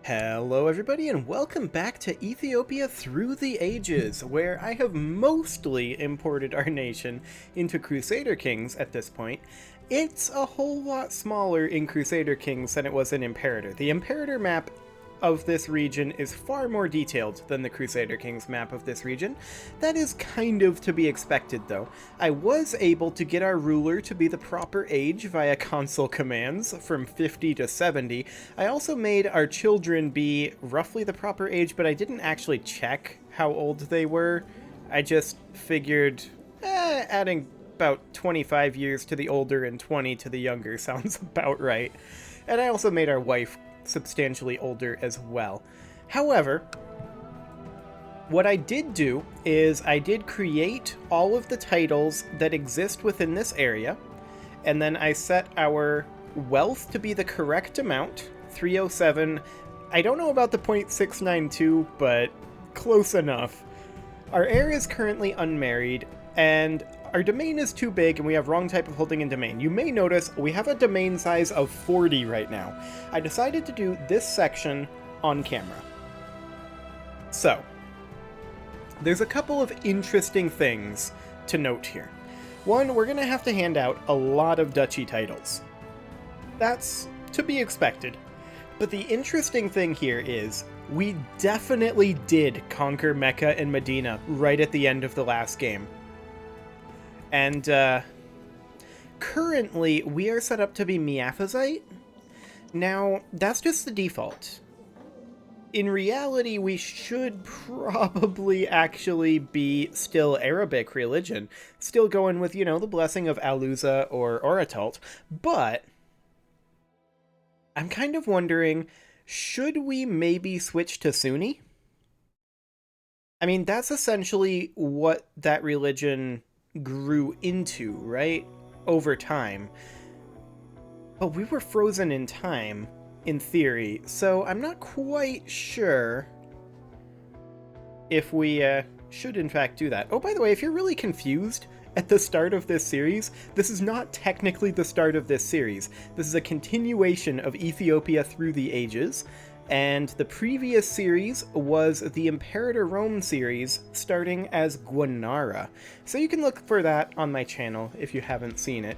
Hello everybody and welcome back to Ethiopia Through the Ages, where I have mostly imported our nation into Crusader Kings at this point. It's a whole lot smaller in Crusader Kings than it was in Imperator. The Imperator map of this region is far more detailed than the Crusader Kings map of this region. That is kind of to be expected though. I was able to get our ruler to be the proper age via console commands from 50 to 70. I also made our children be roughly the proper age, but I didn't actually check how old they were. I just figured adding about 25 years to the older and 20 to the younger sounds about right. And I also made our wife substantially older as well. However, what I did do is I did create all of the titles that exist within this area, and then I set our wealth to be the correct amount, 307. I don't know about the 0.692, but close enough. Our heir is currently unmarried, and our domain is too big and we have wrong type of holding in domain. You may notice we have a domain size of 40 right now. I decided to do this section on camera. So, there's a couple of interesting things to note here. One, we're going to have to hand out a lot of duchy titles. That's to be expected. But the interesting thing here is we definitely did conquer Mecca and Medina right at the end of the last game. And currently, we are set up to be Miaphysite. Now, that's just the default. In reality, we should probably actually be still Arabic religion. Still going with, you know, the blessing of Aluza or Oratalt. But I'm kind of wondering, should we maybe switch to Sunni? I mean, that's essentially what that religion grew into, right? Over time. But we were frozen in time, in theory, so I'm not quite sure if we should in fact do that. Oh, by the way, if you're really confused at the start of this series, this is not technically the start of this series. This is a continuation of Ethiopia Through the Ages, and the previous series was the Imperator Rome series, starting as Gwanara. So you can look for that on my channel if you haven't seen it.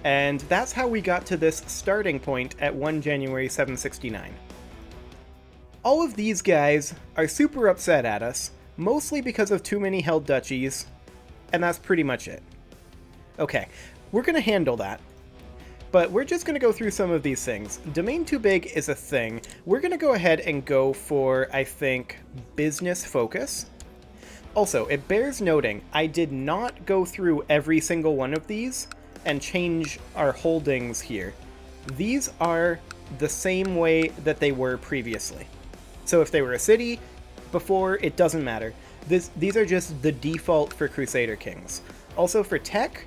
And that's how we got to this starting point at 1 January 769. All of these guys are super upset at us, mostly because of too many held duchies, and that's pretty much it. Okay, we're gonna handle that. But we're just going to go through some of these things. Domain too big is a thing. We're going to go ahead and go for, I think, business focus. Also, it bears noting, I did not go through every single one of these and change our holdings here. These are the same way that they were previously. So if they were a city before, it doesn't matter. These are just the default for Crusader Kings. Also for tech,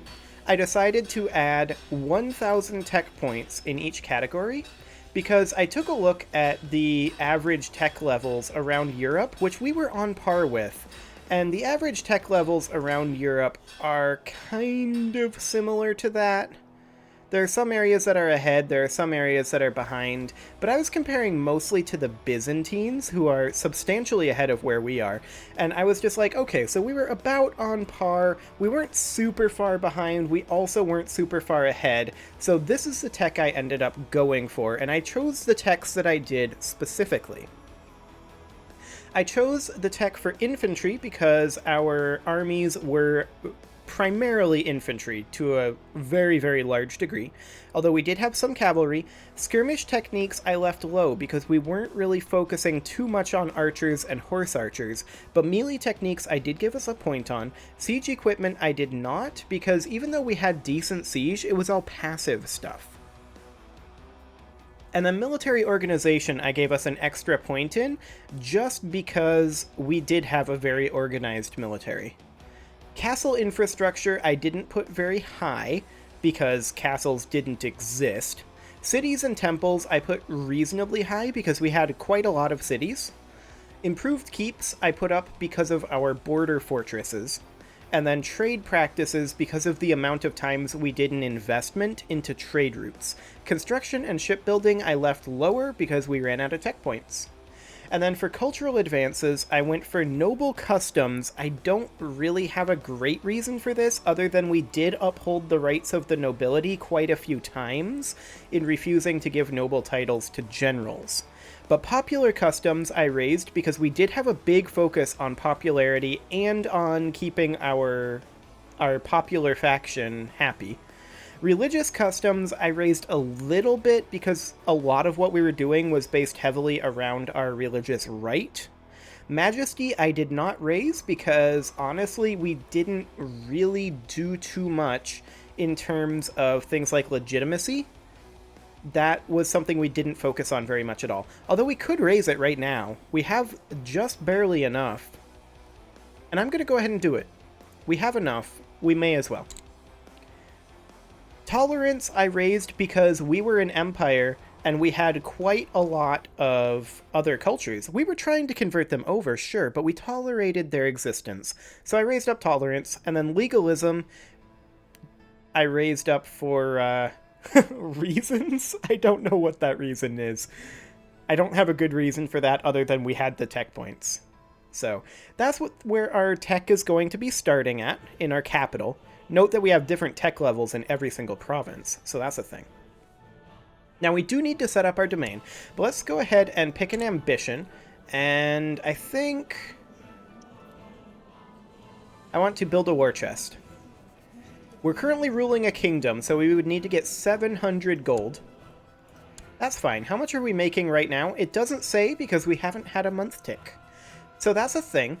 I decided to add 1,000 tech points in each category because I took a look at the average tech levels around Europe, which we were on par with, and the average tech levels around Europe are kind of similar to that. There are some areas that are ahead, there are some areas that are behind, but I was comparing mostly to the Byzantines, who are substantially ahead of where we are, and I was just like, okay, so we were about on par, we weren't super far behind, we also weren't super far ahead, so this is the tech I ended up going for, and I chose the techs that I did specifically. I chose the tech for infantry because our armies were primarily infantry to a very, very large degree. Although we did have some cavalry, skirmish techniques I left low because we weren't really focusing too much on archers and horse archers, but melee techniques I did give us a point on. Siege equipment I did not, because even though we had decent siege, it was all passive stuff. And then military organization I gave us an extra point in, just because we did have a very organized military. Castle infrastructure I didn't put very high, because castles didn't exist. Cities and temples I put reasonably high because we had quite a lot of cities. Improved keeps I put up because of our border fortresses. And then trade practices because of the amount of times we did an investment into trade routes. Construction and shipbuilding I left lower because we ran out of tech points. And then for cultural advances, I went for noble customs. I don't really have a great reason for this, other than we did uphold the rights of the nobility quite a few times in refusing to give noble titles to generals. But popular customs I raised because we did have a big focus on popularity and on keeping our popular faction happy. Religious customs I raised a little bit because a lot of what we were doing was based heavily around our religious right. Majesty I did not raise because, honestly, we didn't really do too much in terms of things like legitimacy. That was something we didn't focus on very much at all. Although we could raise it right now. We have just barely enough. And I'm going to go ahead and do it. We have enough. We may as well. Tolerance I raised because we were an empire and we had quite a lot of other cultures. We were trying to convert them over, sure, but we tolerated their existence. So I raised up tolerance, and then legalism I raised up for reasons? I don't know what that reason is. I don't have a good reason for that other than we had the tech points. So that's where our tech is going to be starting at in our capital. Note that we have different tech levels in every single province, so that's a thing. Now we do need to set up our domain, but let's go ahead and pick an ambition, and I think I want to build a war chest. We're currently ruling a kingdom, so we would need to get 700 gold. That's fine. How much are we making right now? It doesn't say because we haven't had a month tick. So that's a thing.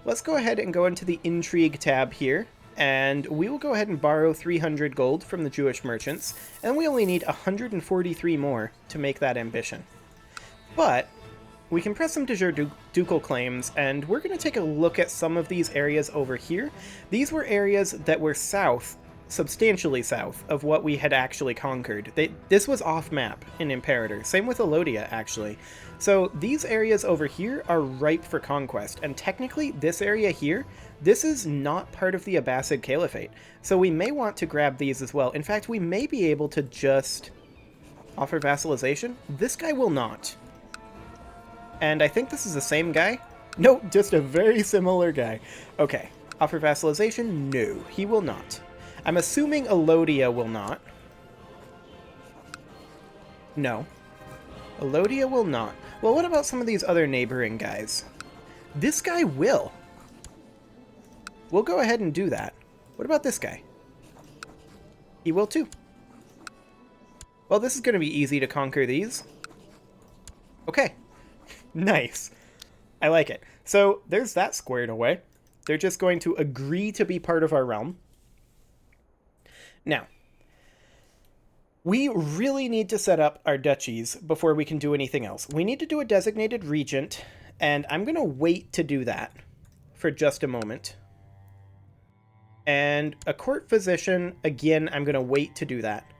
Let's go ahead and go into the intrigue tab here. And we will go ahead and borrow 300 gold from the Jewish merchants, and we only need 143 more to make that ambition. But we can press some de jure ducal claims, and we're going to take a look at some of these areas over here. These were areas that were south, substantially south, of what we had actually conquered. This was off-map in Imperator. Same with Elodia, actually. So these areas over here are ripe for conquest, and technically this area here, this is not part of the Abbasid Caliphate. So we may want to grab these as well. In fact, we may be able to just offer vassalization. This guy will not. And I think this is the same guy. No, just a very similar guy. Okay, offer vassalization? No, he will not. I'm assuming Elodia will not. No. Elodia will not. Well, what about some of these other neighboring guys? This guy will. We'll go ahead and do that. What about this guy? He will too. Well, this is going to be easy to conquer these. Okay. Nice. I like it. So there's that squared away. They're just going to agree to be part of our realm. Now, we really need to set up our duchies before we can do anything else. We need to do a designated regent, and I'm going to wait to do that for just a moment. And a court physician, again, I'm going to wait to do that.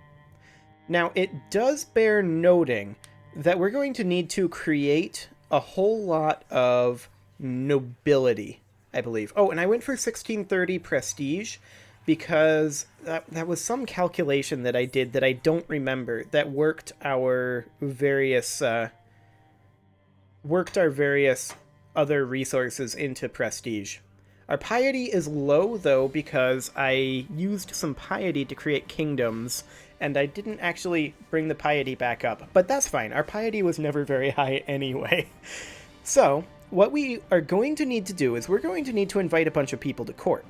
Now, it does bear noting that we're going to need to create a whole lot of nobility, I believe. Oh, and I went for 1630 prestige because that was some calculation that I did that I don't remember that worked our various other resources into prestige. Our piety is low, though, because I used some piety to create kingdoms, and I didn't actually bring the piety back up. But that's fine. Our piety was never very high anyway. So, what we are going to need to do is we're going to need to invite a bunch of people to court.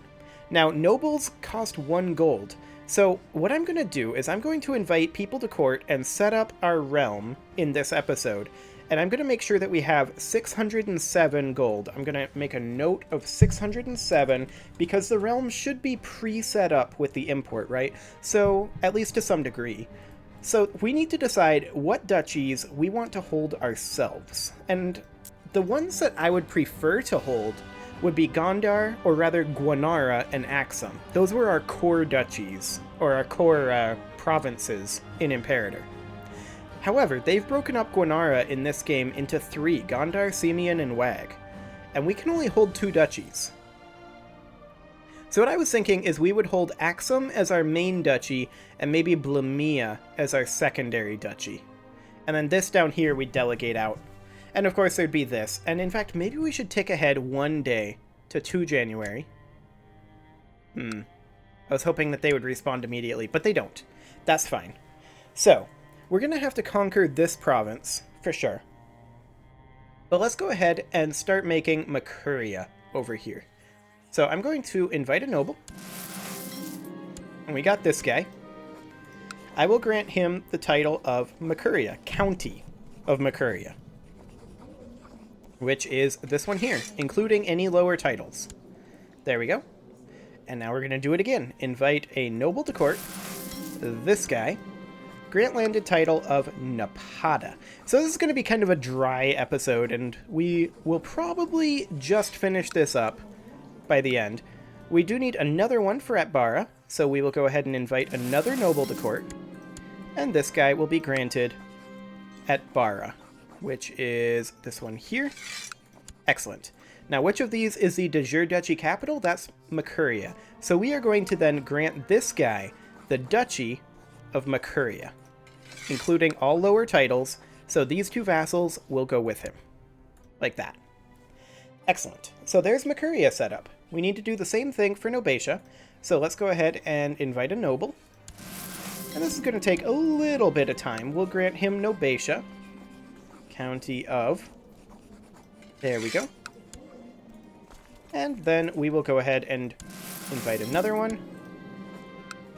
Now, nobles cost 1 gold. So, what I'm going to do is I'm going to invite people to court and set up our realm in this episode. And I'm going to make sure that we have 607 gold. I'm going to make a note of 607 because the realm should be pre-set up with the import, right? So, at least to some degree. So, we need to decide what duchies we want to hold ourselves. And the ones that I would prefer to hold would be Gondar, or rather Guanara and Axum. Those were our core duchies, or our core provinces in Imperator. However, they've broken up Guanara in this game into 3, Gondar, Simeon, and Wag, and we can only hold 2 duchies. So what I was thinking is we would hold Axum as our main duchy, and maybe Blamia as our secondary duchy. And then this down here we delegate out. And of course there'd be this. And in fact, maybe we should tick ahead 1 day to 2 January. I was hoping that they would respond immediately, but they don't. That's fine. So, we're going to have to conquer this province, for sure. But let's go ahead and start making Mercuria over here. So I'm going to invite a noble. And we got this guy. I will grant him the title of Mercuria, County of Mercuria. Which is this one here, including any lower titles. There we go. And now we're going to do it again. Invite a noble to court. This guy. Grant landed title of Napada. So this is going to be kind of a dry episode, and we will probably just finish this up by the end. We do need another one for Atbara, so we will go ahead and invite another noble to court. And this guy will be granted Atbara, which is this one here. Excellent. Now, which of these is the de jure duchy capital? That's Mercuria. So we are going to then grant this guy the Duchy of Mercuria, including all lower titles, so these 2 vassals will go with him. Like that. Excellent. So there's Mercuria set up. We need to do the same thing for Nobatia, so let's go ahead and invite a noble. And this is going to take a little bit of time. We'll grant him Nobatia, County of... There we go. And then we will go ahead and invite another one.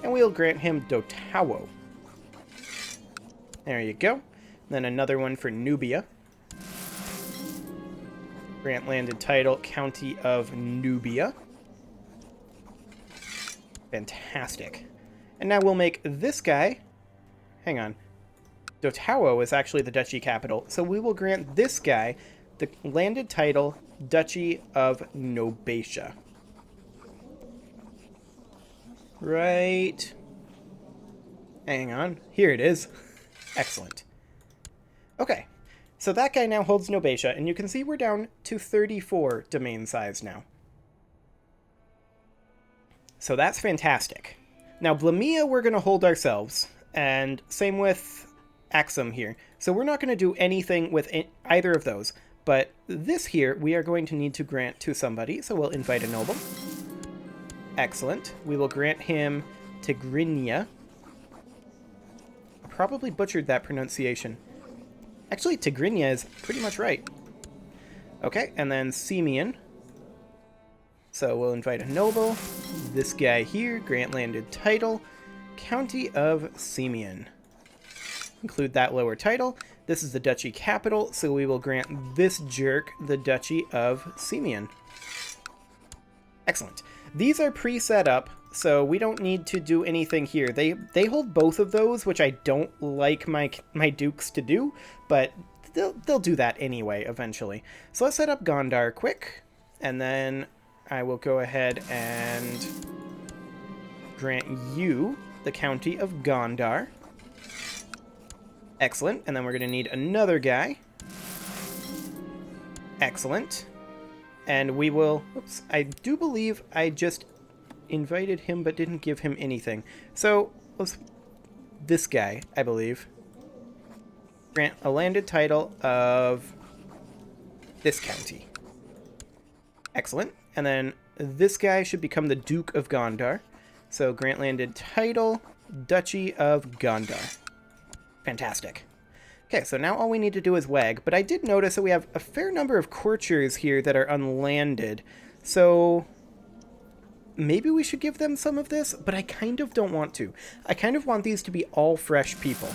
And we'll grant him Dotawo. There you go. Then another one for Nubia. Grant landed title, County of Nubia. Fantastic. And now we'll make this guy... Hang on. Dotawo is actually the duchy capital, so we will grant this guy the landed title, Duchy of Nobatia. Right. Hang on. Here it is. Excellent. Okay. So that guy now holds Nobatia, and you can see we're down to 34 domain size now. So that's fantastic. Now, Blamia we're going to hold ourselves, and same with Axum here. So we're not going to do anything with either of those. But this here, we are going to need to grant to somebody, so we'll invite a noble. Excellent. We will grant him Tigrinya. I probably butchered that pronunciation. Actually, Tigrinya is pretty much right. Okay, and then Simeon. So we'll invite a noble. This guy here, grant landed title, County of Simeon. Include that lower title. This is the duchy capital, so we will grant this jerk the Duchy of Simeon. Excellent. These are pre-set up, so we don't need to do anything here. They hold both of those, which I don't like my dukes to do, but they'll do that anyway eventually. So let's set up Gondar quick, and then I will go ahead and grant you the County of Gondar. Excellent. And then we're going to need another guy. Excellent. And we will... Oops. I do believe I just invited him but didn't give him anything. So, let's... This guy, I believe. Grant a landed title of this county. Excellent. And then this guy should become the Duke of Gondar. So, grant landed title, Duchy of Gondar. Fantastic. Okay, so now all we need to do is WAG, but I did notice that we have a fair number of courtiers here that are unlanded, so maybe we should give them some of this, but I kind of don't want to. I kind of want these to be all fresh people.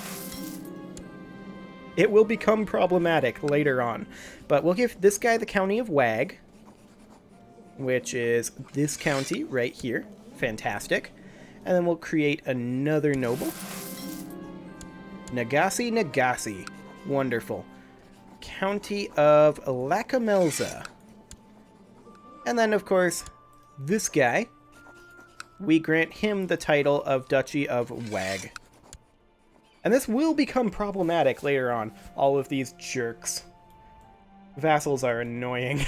It will become problematic later on, but we'll give this guy the County of WAG, which is this county right here. Fantastic. And then we'll create another noble. Nagasi. Wonderful. County of Lacamelza. And then, of course, this guy, we grant him the title of Duchy of Wag. And this will become problematic later on. All of these jerks. Vassals are annoying.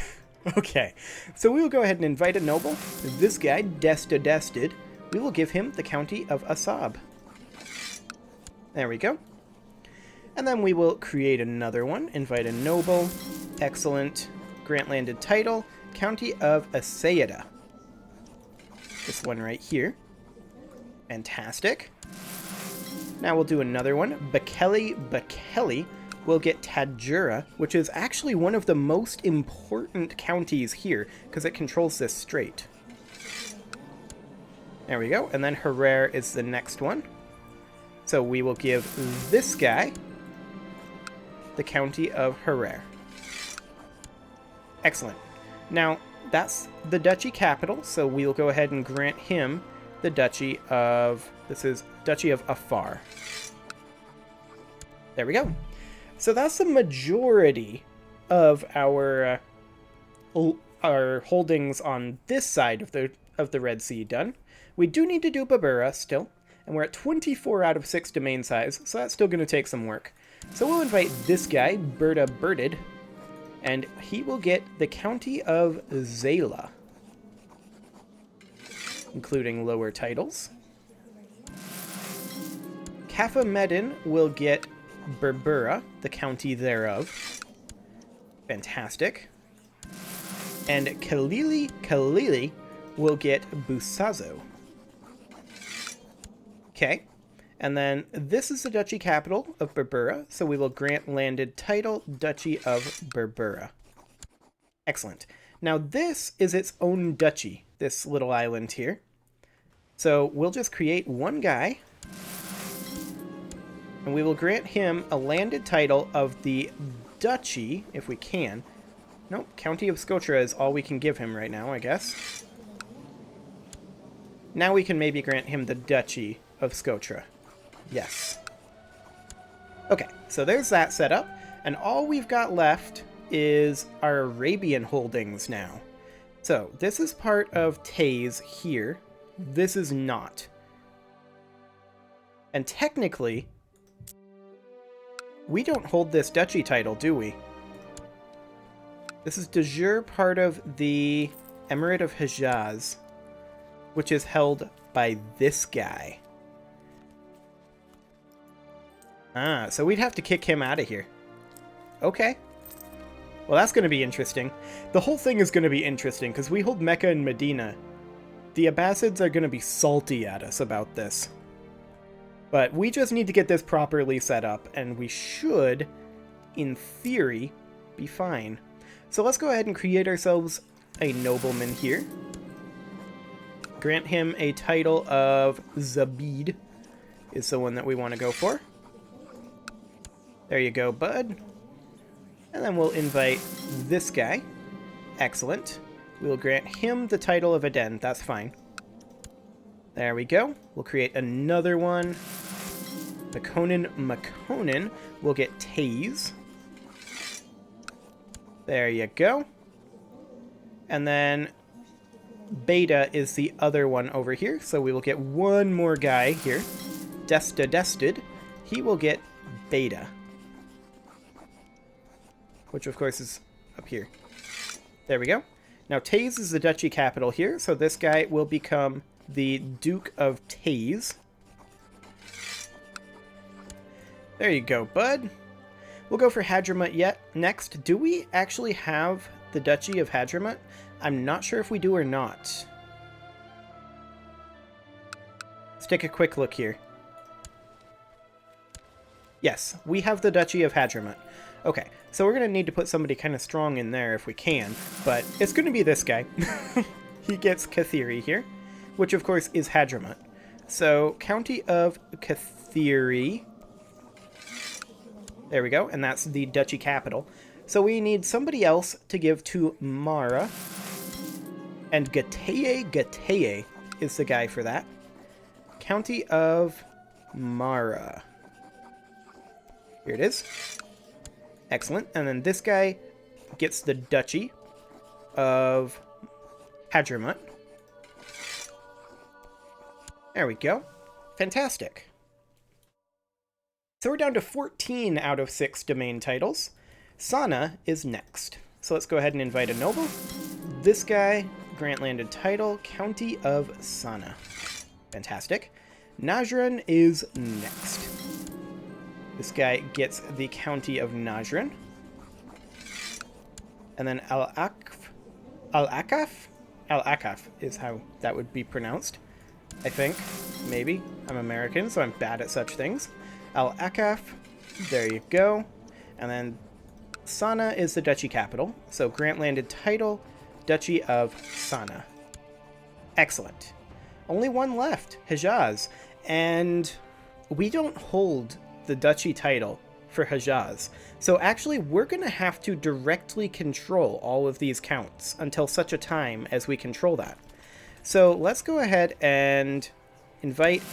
Okay, so we will go ahead and invite a noble. This guy, Dested. We will give him the County of Asab. There we go. And then we will create another one, invite a noble, excellent, grant landed title, County of Asaida. This one right here. Fantastic. Now we'll do another one, Bekele will get Tadjura, which is actually one of the most important counties here, because it controls this strait. There we go, and then heir is the next one. So we will give this guy the County of heir. Excellent. Now, that's the duchy capital, so we'll go ahead and grant him the Duchy of... This is Duchy of Afar. There we go. So that's the majority of our holdings on this side of the Red Sea done. We do need to do Babura still, and we're at 24 out of 6 domain size, so that's still going to take some work. So we'll invite this guy, Berta Birded, and he will get the County of Zayla, including lower titles. Kaffa Medin will get Berbera, the county thereof. Fantastic. And Kalili will get Busazo. Okay. And then this is the duchy capital of Berbera, so we will grant landed title Duchy of Berbera. Excellent. Now this is its own duchy, this little island here. So we'll just create one guy, and we will grant him a landed title of the duchy, if we can. Nope, County of Scotra is all we can give him right now, I guess. Now we can maybe grant him the Duchy of Scotra. Yes. Okay, so there's that set up, and all we've got left is our Arabian holdings now. So this is part of Taze here. This is not. And technically, we don't hold this duchy title, do we? This is de jure part of the Emirate of Hejaz, which is held by this guy. Ah, so we'd have to kick him out of here. Okay. Well, that's going to be interesting. The whole thing is going to be interesting, because we hold Mecca and Medina. The Abbasids are going to be salty at us about this. But we just need to get this properly set up, and we should, in theory, be fine. So let's go ahead and create ourselves a nobleman here. Grant him a title of Zabid, is the one that we want to go for. There you go, bud. And then we'll invite this guy. Excellent. We'll grant him the title of Aden. That's fine. There we go. We'll create another one. Makonnen will get Taze. There you go. And then Beta is the other one over here. So we will get one more guy here. Dested. He will get Beta, which of course is up here. There we go. Now Taze is the duchy capital here, so this guy will become the Duke of Taze. There you go, bud. We'll go for Hadramut next. Do we actually have the Duchy of Hadramut? I'm not sure if we do or not. Let's take a quick look here. Yes, we have the Duchy of Hadramut. Okay, so we're going to need to put somebody kind of strong in there if we can, but it's going to be this guy. He gets Kathiri here, which of course is Hadramut. So, County of Kathiri. There we go, and that's the duchy capital. So we need somebody else to give to Mara. And Gateye is the guy for that. County of Mara. Here it is. Excellent. And then this guy gets the Duchy of Hadramut. There we go. Fantastic. So we're down to 14 out of 6 domain titles. Sana is next. So let's go ahead and invite a noble. This guy, grant landed title, County of Sana. Fantastic. Najran is next. This guy gets the county of Najran. And then Al-Akaf is how that would be pronounced, I think. Maybe. I'm American, so I'm bad at such things. Al-Akaf, there you go. And then Sana is the duchy capital. So grant landed title, Duchy of Sana. Excellent. Only one left, Hejaz. And we don't hold the duchy title for Hejaz. So actually, we're going to have to directly control all of these counts until such a time as we control that. So let's go ahead and invite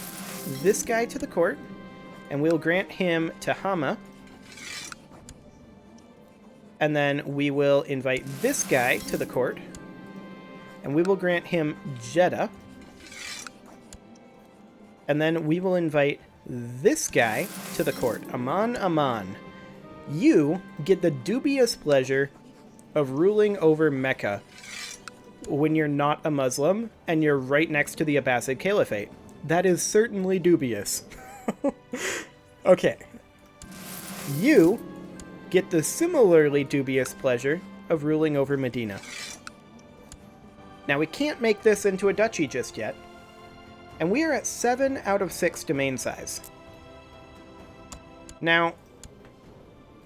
this guy to the court, and we'll grant him Tehama. And then we will invite this guy to the court, and we will grant him Jeddah. And then we will invite this guy to the court, Aman. You get the dubious pleasure of ruling over Mecca when you're not a Muslim and you're right next to the Abbasid Caliphate. That is certainly dubious. Okay. You get the similarly dubious pleasure of ruling over Medina. Now, we can't make this into a duchy just yet, and we are at 7 out of 6 domain size. Now,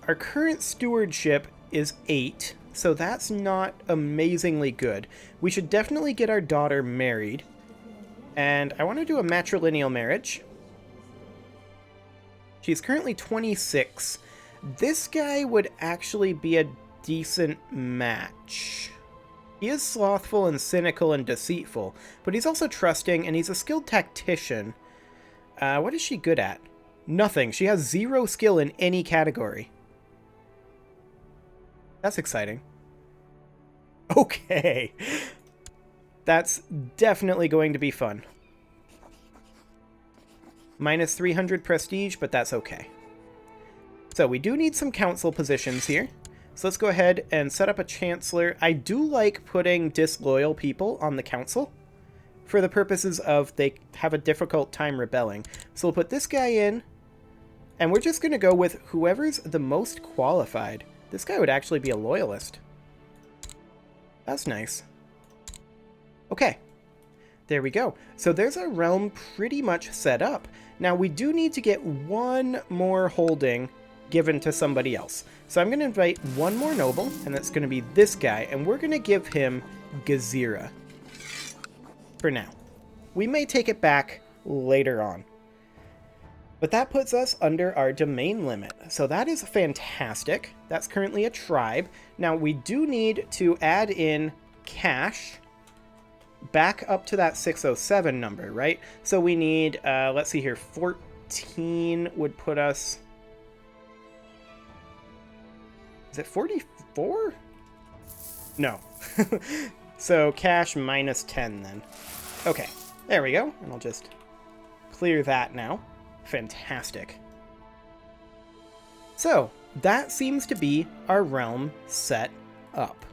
our current stewardship is 8, so that's not amazingly good. We should definitely get our daughter married, and I want to do a matrilineal marriage. She's currently 26. This guy would actually be a decent match. He is slothful and cynical and deceitful, but he's also trusting, and he's a skilled tactician. What is she good at? Nothing. She has 0 skill in any category. That's exciting. Okay. That's definitely going to be fun. Minus 300 prestige, but that's okay. So we do need some council positions here. So let's go ahead and set up a chancellor. I do like putting disloyal people on the council for the purposes of they have a difficult time rebelling. So we'll put this guy in, and we're just going to go with whoever's the most qualified. This guy would actually be a loyalist. That's nice. Okay. There we go. So there's our realm pretty much set up. Now we do need to get one more holding given to somebody else. So I'm going to invite one more noble, and that's going to be this guy, and we're going to give him Gezira for now. We may take it back later on. But that puts us under our domain limit. So that is fantastic. That's currently a tribe. Now we do need to add in cash back up to that 607 number, right? So we need, let's see here, 14 would put us... Is it 44? No. So cash minus 10 then. Okay, there we go. And I'll just clear that now. Fantastic. So that seems to be our realm set up.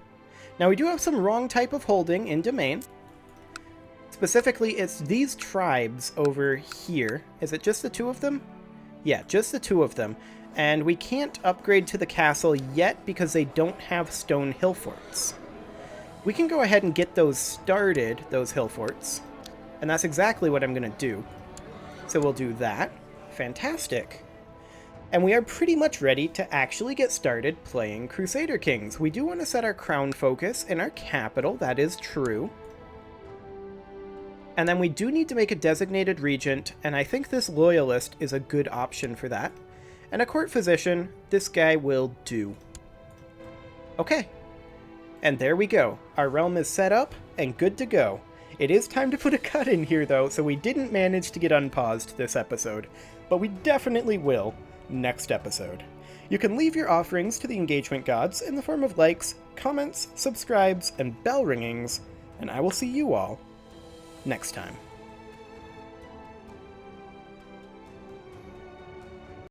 Now we do have some wrong type of holding in domain. Specifically, it's these tribes over here. Is it just the 2 of them? Yeah, just the 2 of them. And we can't upgrade to the castle yet because they don't have stone hill forts. We can go ahead and get those started, those hill forts. And that's exactly what I'm going to do. So we'll do that. Fantastic. And we are pretty much ready to actually get started playing Crusader Kings. We do want to set our crown focus in our capital, that is true. And then we do need to make a designated regent, and I think this loyalist is a good option for that. And a court physician, this guy will do. Okay. And there we go. Our realm is set up and good to go. It is time to put a cut in here, though, so we didn't manage to get unpaused this episode. But we definitely will next episode. You can leave your offerings to the engagement gods in the form of likes, comments, subscribes, and bell ringings, and I will see you all next time.